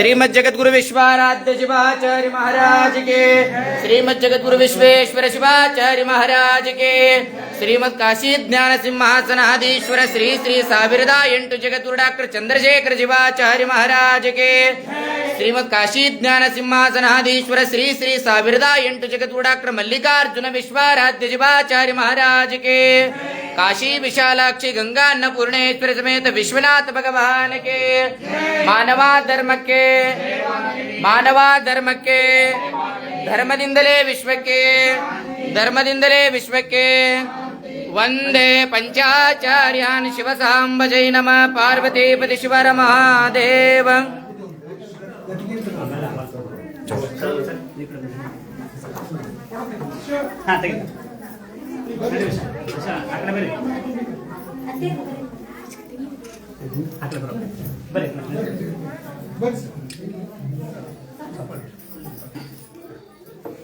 श्रीमद जगतगुरु विश्वाराध्य शिवाचार्य महाराज के, श्रीमद जगतगुरु विश्वेश्वर शिवाचार्य महाराज के, श्रीमद काशी ज्ञान सिंहासनाधीश्वर श्री श्री ಸಾವಿರದ 8 जगतगुरु डॉक्टर चंद्रशेखर शिवाचार्य महाराज के, श्रीमद काशी ज्ञान सिंहासनाधीश्वर श्री श्री ಸಾವಿರದ 8 जगतगुरु डॉक्टर मल्लिकार्जुन विश्वाराध्य शिवाचार्य महाराज के, काशी विशालाक्षी गंगा अन्नपूर्णेश्वर समेत विश्वनाथ भगवान के, मानवा धर्म के ಧರ್ಮದಿಂದಲೇ ವಿಶ್ವಕ್ಕೆ ವಂದೇ ಪಂಚಾಚಾರ್ಯಾನ್ ಶಿವಸಾಂಬ ಜೈ ನಮಃ ಪಾರ್ವತೀಪತಿ ಶಿವರ ಮಹಾದೇವ.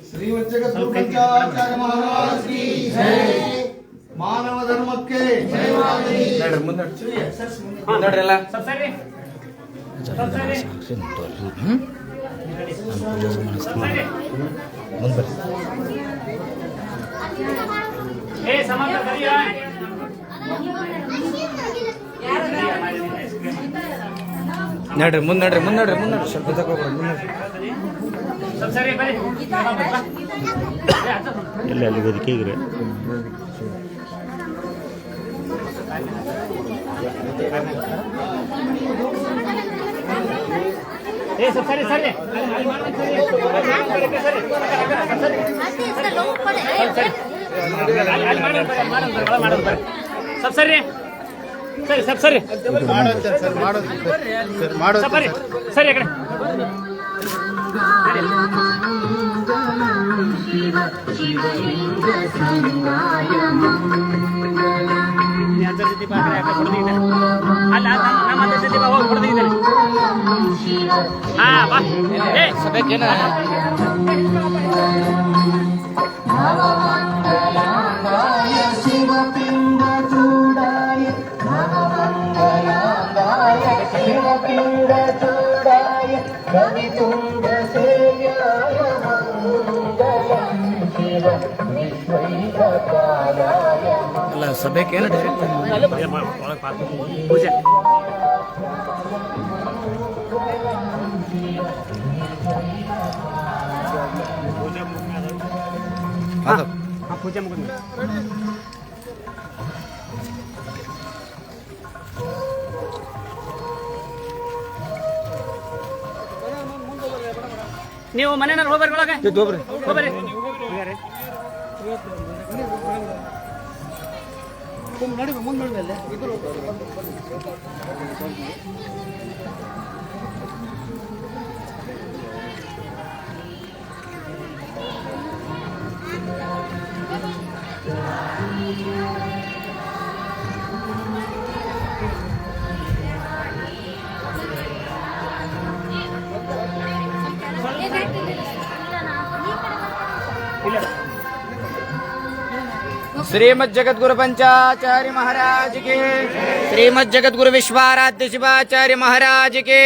श्रीमद जगतगुरु पंचाचार्य महाराज की जय. मानव धर्म के ನಡ್ರಿ ಮುಂದೆ ಸ್ವಲ್ಪ ಎಲ್ಲ ಅಲ್ಲಿ ವೇದಿಕೆಗ್ರೆ ಸರಿ ಅಲ್ಲ ಸಭೆಗೆ ಪೂಜೆ ಪೂಜೆ ಮುಗಿದ ನೀವು ಮನೆಯಲ್ಲಿ ಹೋಗ್ಬರ್ರಿ श्रीमद जगतगुरु पंचाचार्य महाराज के, श्रीमद जगतगुरु विश्वाराध्य शिवाचार्य महाराज के,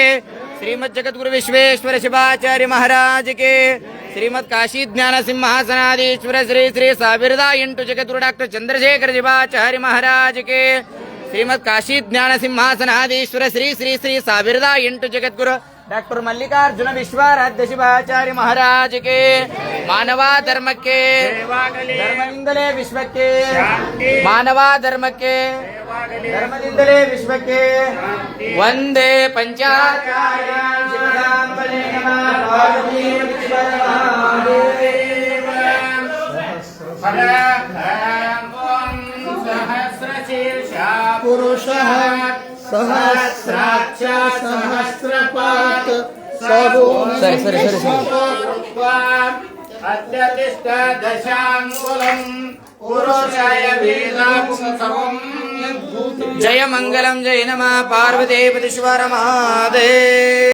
श्रीमद जगतगुरु विश्वेश्वर शिवाचार्य महाराज के, श्रीमद काशी ज्ञान सिंहासनाधीश्वर श्री श्री ಸಾವಿರದ 8 जगतगुरु डॉक्टर चंद्रशेखर शिवाचार्य महाराज के, श्रीमद काशी ज्ञान सिंहासनाधीश्वर श्री श्री ಸಾವಿರದ 8 जगतगुरु डॉक्टर मल्लिकार्जुन विश्वाराध्य शिवाचार्य महाराज के, मानवा धर्म के धर्मದಿಂದಲೇ विश्वಕ್ಕೆ मानवा धर्म के धर्मದಿಂದಲೇ विश्वಕ್ಕೆ वंदे पंचाचार्यान् शिवसांब जै नमः पार्वतीपति शिवर महादेव. सहस्रशीर्षा पुरुषः सहस्राक्ष सहस्रपात अत्यतिष्ठ दशाङ्गुलम् पुरुषाय वेदापुंसवम्. जय मंगलम जय नमः पार्वतीपति शिवर महादेव.